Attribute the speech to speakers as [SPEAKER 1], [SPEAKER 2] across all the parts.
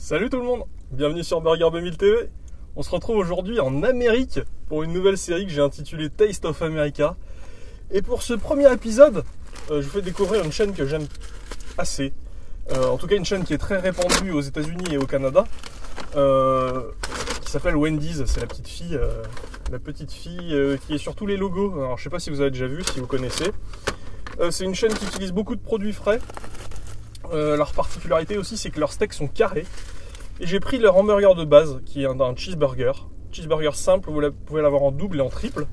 [SPEAKER 1] Salut tout le monde, bienvenue sur Burger 2000 TV. On se retrouve aujourd'hui en Amérique pour une nouvelle série que j'ai intitulée Taste of America. Et pour ce premier épisode, je vous fais découvrir une chaîne que j'aime assez. En tout cas une chaîne qui est très répandue aux États-Unis et au Canada, qui s'appelle Wendy's. C'est la petite fille qui est sur tous les logos. Alors je sais pas si vous avez déjà vu, si vous connaissez. C'est une chaîne qui utilise beaucoup de produits frais. Leur particularité aussi, c'est que leurs steaks sont carrés. Et j'ai pris leur hamburger de base, qui est un cheeseburger. Cheeseburger simple, vous pouvez l'avoir en double et en triple.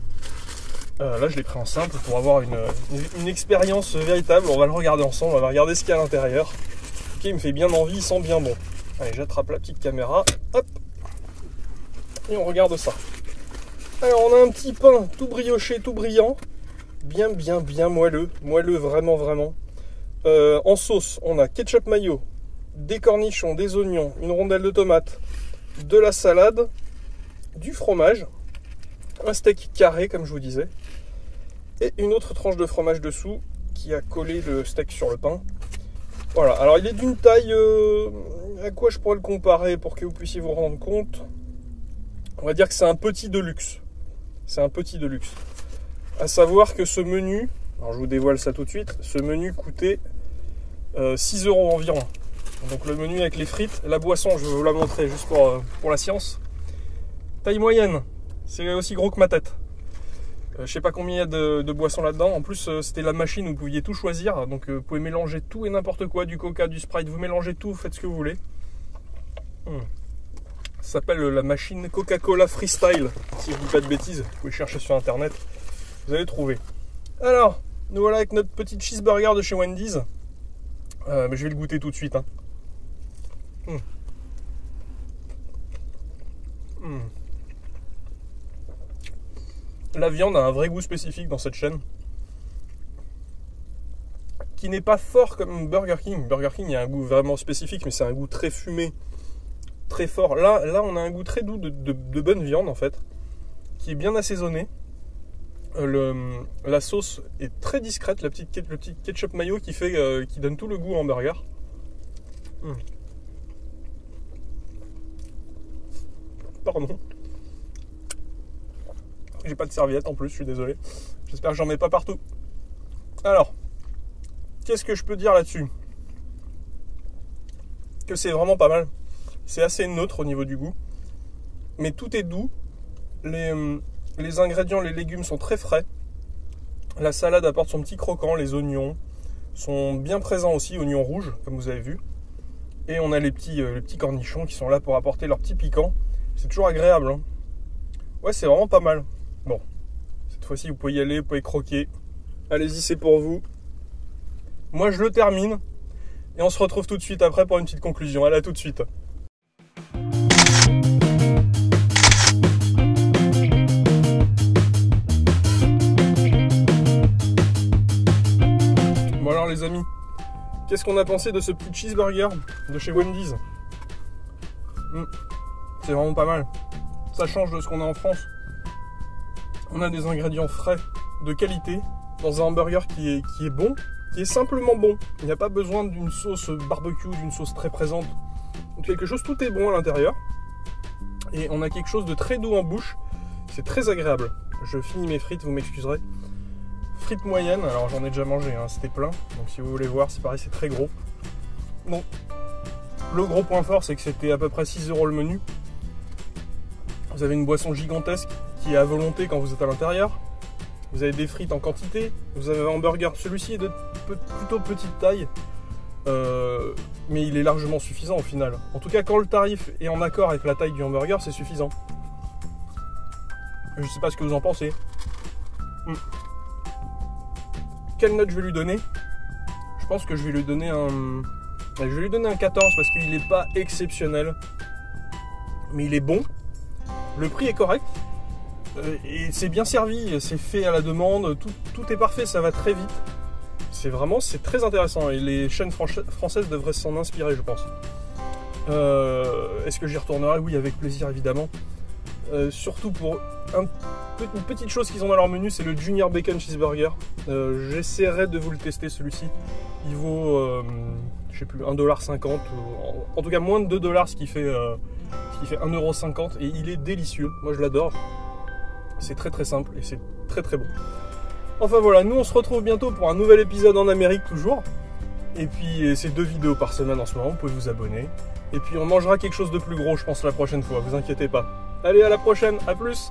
[SPEAKER 1] Là, je l'ai pris en simple pour avoir une expérience véritable. On va le regarder ensemble, on va regarder ce qu'il y a à l'intérieur. Ok, il me fait bien envie, il sent bien bon. Allez, j'attrape la petite caméra, hop, et on regarde ça. Alors, on a un petit pain tout brioché, tout brillant, bien moelleux, vraiment. En sauce, on a ketchup mayo, des cornichons, des oignons, une rondelle de tomate, de la salade, du fromage, un steak carré comme je vous disais, et une autre tranche de fromage dessous qui a collé le steak sur le pain. Voilà, alors il est d'une taille, à quoi je pourrais le comparer pour que vous puissiez vous rendre compte. On va dire que c'est un petit de luxe. C'est un petit de luxe. À savoir que ce menu, alors je vous dévoile ça tout de suite, ce menu coûtait 6 € environ. Donc le menu avec les frites, la boisson, je vais vous la montrer juste pour la science. Taille moyenne, c'est aussi gros que ma tête. Je sais pas combien il y a de boissons là-dedans. En plus, c'était la machine où vous pouviez tout choisir. Donc vous pouvez mélanger tout et n'importe quoi, du coca, du Sprite, vous mélangez tout, vous faites ce que vous voulez. Ça s'appelle la machine Coca-Cola Freestyle. Si je dis pas de bêtises, vous pouvez chercher sur internet, vous allez trouver. Alors, nous voilà avec notre petit cheeseburger de chez Wendy's. Mais je vais le goûter tout de suite. La viande a un vrai goût spécifique dans cette chaîne, qui n'est pas fort comme Burger King. Burger King, il y a un goût vraiment spécifique, mais c'est un goût très fumé, très fort. Là, on a un goût très doux de bonne viande en fait, qui est bien assaisonnée. La sauce est très discrète, le petit ketchup mayo qui donne tout le goût en burger. Pardon. J'ai pas de serviette en plus, je suis désolé. J'espère que j'en mets pas partout. Alors, qu'est-ce que je peux dire là-dessus? Que c'est vraiment pas mal. C'est assez neutre au niveau du goût. Mais tout est doux. Les ingrédients, les légumes sont très frais. La salade apporte son petit croquant. Les oignons sont bien présents aussi, oignons rouges, comme vous avez vu. Et on a les petits cornichons qui sont là pour apporter leur petit piquant. C'est toujours agréable. Ouais, c'est vraiment pas mal. Bon, cette fois-ci, vous pouvez y aller, vous pouvez croquer. Allez-y, c'est pour vous. Moi, je le termine. Et on se retrouve tout de suite après pour une petite conclusion. Allez, à tout de suite. Bon alors les amis, qu'est-ce qu'on a pensé de ce petit cheeseburger de chez Wendy's? C'est vraiment pas mal. Ça change de ce qu'on a en France. On a des ingrédients frais, de qualité, dans un hamburger qui est bon, qui est simplement bon. Il n'y a pas besoin d'une sauce barbecue, d'une sauce très présente, ou quelque chose, tout est bon à l'intérieur. Et on a quelque chose de très doux en bouche, c'est très agréable. Je finis mes frites, vous m'excuserez. Frites moyennes, alors j'en ai déjà mangé, c'était plein, donc si vous voulez voir, c'est pareil, c'est très gros. Bon, le gros point fort, c'est que c'était à peu près 6 € le menu. Vous avez une boisson gigantesque qui est à volonté quand vous êtes à l'intérieur. Vous avez des frites en quantité. Vous avez un hamburger, celui-ci est de plutôt petite taille, mais il est largement suffisant au final. En tout cas, quand le tarif est en accord avec la taille du hamburger, c'est suffisant. Je sais pas ce que vous en pensez. Quelle note je vais lui donner? Je pense que je vais lui donner un 14 parce qu'il n'est pas exceptionnel, mais il est bon. Le prix est correct et c'est bien servi, c'est fait à la demande, tout est parfait, ça va très vite. C'est très intéressant et les chaînes françaises devraient s'en inspirer, je pense. Est-ce que j'y retournerai? Oui, avec plaisir évidemment. Surtout pour une petite chose qu'ils ont dans leur menu, c'est le Junior Bacon Cheeseburger. J'essaierai de vous le tester celui-ci. Il vaut, je sais plus, 1,50$, en tout cas moins de 2$, ce qui fait 1,50€, et il est délicieux, moi je l'adore. C'est très très simple et c'est très très bon. Enfin voilà, nous on se retrouve bientôt pour un nouvel épisode en Amérique toujours. Et puis c'est 2 vidéos par semaine en ce moment, vous pouvez vous abonner. Et puis on mangera quelque chose de plus gros je pense la prochaine fois, vous inquiétez pas. Allez, à la prochaine, à plus!